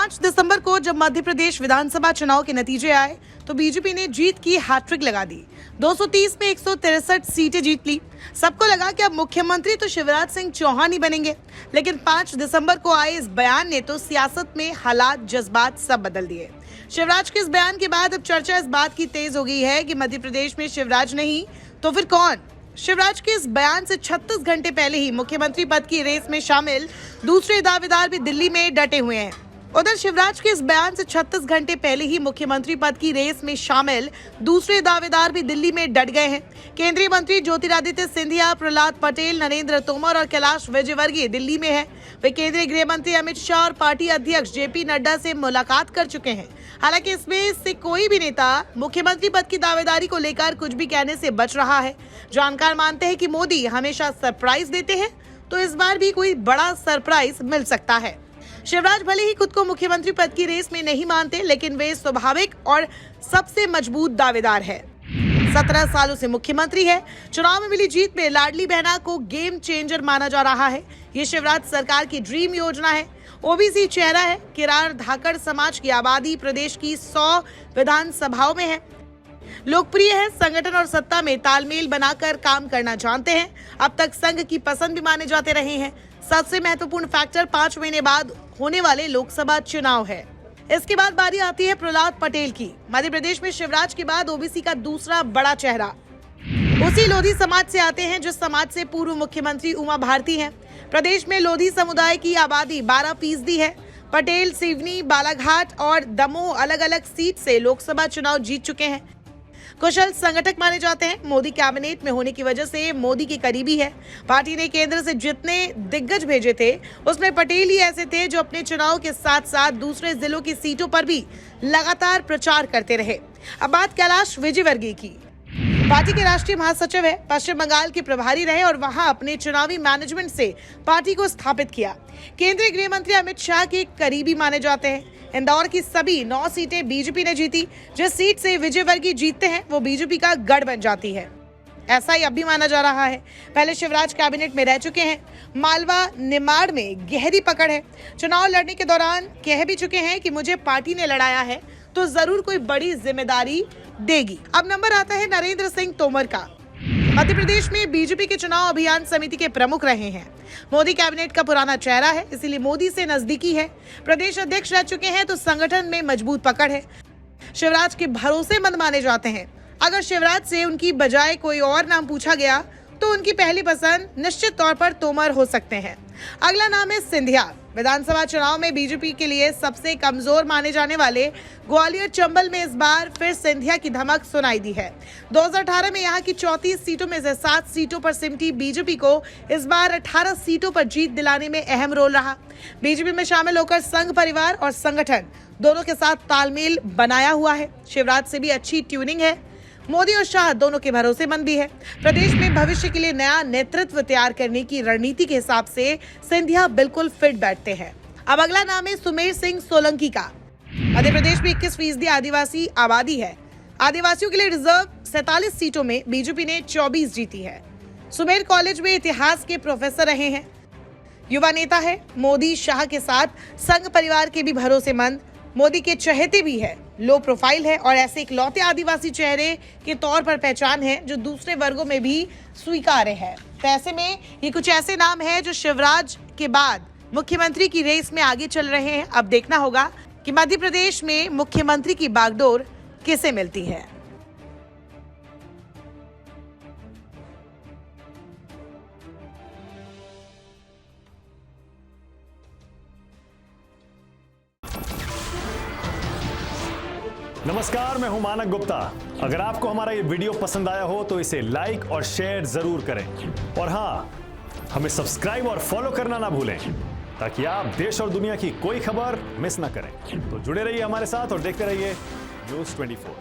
5 दिसंबर को जब मध्य प्रदेश विधानसभा चुनाव के नतीजे आए तो बीजेपी ने जीत की हैट्रिक लगा दी। 230 में 163 सीटें जीत ली। सबको लगा कि अब मुख्यमंत्री तो शिवराज सिंह चौहान ही बनेंगे, लेकिन 5 दिसंबर को आए इस बयान ने तो सियासत में हालात जज्बात सब बदल दिए। शिवराज के इस बयान के बाद अब चर्चा इस बात की तेज हो गई है कि मध्य प्रदेश में शिवराज नहीं तो फिर कौन। शिवराज के इस बयान से 36 घंटे पहले ही मुख्यमंत्री पद की रेस में शामिल दूसरे दावेदार भी दिल्ली में डटे हुए हैं। उधर शिवराज के इस बयान से 36 घंटे पहले ही मुख्यमंत्री पद की रेस में शामिल दूसरे दावेदार भी दिल्ली में डट गए हैं। केंद्रीय मंत्री ज्योतिरादित्य सिंधिया, प्रहलाद पटेल, नरेंद्र तोमर और कैलाश विजयवर्गीय दिल्ली में है। वे केंद्रीय गृह मंत्री अमित शाह और पार्टी अध्यक्ष जेपी नड्डा से मुलाकात कर चुके हैं। हालांकि इसमें से कोई भी नेता मुख्यमंत्री पद की दावेदारी को लेकर कुछ भी कहने से बच रहा है। जानकार मानते हैं कि मोदी हमेशा सरप्राइज देते हैं, तो इस बार भी कोई बड़ा सरप्राइज मिल सकता है। शिवराज भले ही खुद को मुख्यमंत्री पद की रेस में नहीं मानते, लेकिन वे स्वाभाविक और सबसे मजबूत दावेदार है। 17 सालों से मुख्यमंत्री है। चुनाव में मिली जीत में लाडली बहना को गेम चेंजर माना जा रहा है। ये शिवराज सरकार की ड्रीम योजना है। ओबीसी चेहरा है। किरार धाकड़ समाज की आबादी प्रदेश की 100 विधानसभाओं में है। लोकप्रिय है। संगठन और सत्ता में तालमेल बनाकर काम करना जानते हैं। अब तक संघ की पसंद भी माने जाते रहे हैं। सबसे महत्वपूर्ण फैक्टर 5 महीने बाद होने वाले लोकसभा चुनाव है। इसके बाद बारी आती है प्रहलाद पटेल की। मध्य प्रदेश में शिवराज के बाद ओबीसी का दूसरा बड़ा चेहरा उसी लोधी समाज से आते हैं, जिस समाज से पूर्व मुख्यमंत्री उमा भारती हैं। प्रदेश में लोधी समुदाय की आबादी 12% है। पटेल सिवनी, बालाघाट और दमोह अलग अलग सीट से लोकसभा चुनाव जीत चुके हैं। कुशल संगठक माने जाते हैं। मोदी कैबिनेट में होने की वजह से मोदी के करीबी है। पार्टी ने केंद्र से जितने दिग्गज भेजे थे, उसमें पटेल ही ऐसे थे जो अपने चुनाव के साथ साथ दूसरे जिलों की सीटों पर भी लगातार प्रचार करते रहे। अब बात कैलाश विजयवर्गीय की। पार्टी के राष्ट्रीय महासचिव है। पश्चिम बंगाल के प्रभारी रहे और वहां अपने चुनावी मैनेजमेंट से पार्टी को स्थापित किया। केंद्रीय गृह मंत्री अमित शाह के करीबी माने जाते हैं। इंदौर की सभी 9 सीटें बीजेपी ने जीती। जिस सीट से विजयवर्गीय जीतते हैं वो बीजेपी का गढ़ बन जाती है। ऐसा ही अब भी माना जा रहा है। पहले शिवराज कैबिनेट में रह चुके हैं। मालवा निमाड़ में गहरी पकड़ है। चुनाव लड़ने के दौरान कह भी चुके हैं कि मुझे पार्टी ने लड़ाया है तो जरूर कोई बड़ी जिम्मेदारी देगी। अब नंबर आता है नरेंद्र सिंह तोमर का। मध्य प्रदेश में बीजेपी के चुनाव अभियान समिति के प्रमुख रहे हैं। मोदी कैबिनेट का पुराना चेहरा है, इसीलिए मोदी से नजदीकी है। प्रदेश अध्यक्ष रह चुके हैं तो संगठन में मजबूत पकड़ है। शिवराज के भरोसेमंद माने जाते हैं। अगर शिवराज से उनकी बजाय कोई और नाम पूछा गया तो उनकी पहली पसंद निश्चित तौर पर तोमर हो सकते हैं। अगला नाम है सिंधिया। विधानसभा चुनाव में बीजेपी के लिए सबसे कमजोर माने जाने वाले ग्वालियर चंबल में इस बार फिर सिंधिया की धमक सुनाई दी है। 2018 में यहां की 34 सीटों में से 7 सीटों पर सिमटी बीजेपी को इस बार 18 सीटों पर जीत दिलाने में अहम रोल रहा। बीजेपी में शामिल होकर संघ परिवार और संगठन दोनों के साथ तालमेल बनाया हुआ है। शिवराज से भी अच्छी ट्यूनिंग है। मोदी और शाह दोनों के भरोसेमंद भी है। प्रदेश में भविष्य के लिए नया नेतृत्व तैयार करने की रणनीति के हिसाब से सिंधिया बिल्कुल फिट बैठते हैं। अब अगला नाम है सुमेर सिंह सोलंकी का। मध्य प्रदेश में 21% आदिवासी आबादी है। आदिवासियों के लिए रिजर्व 47 सीटों में बीजेपी ने 24 जीती है। सुमेर कॉलेज में इतिहास के प्रोफेसर रहे हैं। युवा नेता है। मोदी शाह के साथ संघ परिवार के भी भरोसेमंद, मोदी के चहेते भी है। लो प्रोफाइल है और ऐसे इकलौते आदिवासी चेहरे के तौर पर पहचान है जो दूसरे वर्गों में भी स्वीकार्य है। तो ऐसे में ये कुछ ऐसे नाम हैं जो शिवराज के बाद मुख्यमंत्री की रेस में आगे चल रहे हैं। अब देखना होगा कि मध्य प्रदेश में मुख्यमंत्री की बागडोर किसे मिलती है। नमस्कार, मैं हूं मानक गुप्ता। अगर आपको हमारा ये वीडियो पसंद आया हो तो इसे लाइक और शेयर जरूर करें और हाँ, हमें सब्सक्राइब और फॉलो करना ना भूलें ताकि आप देश और दुनिया की कोई खबर मिस ना करें। तो जुड़े रहिए हमारे साथ और देखते रहिए न्यूज़ 24।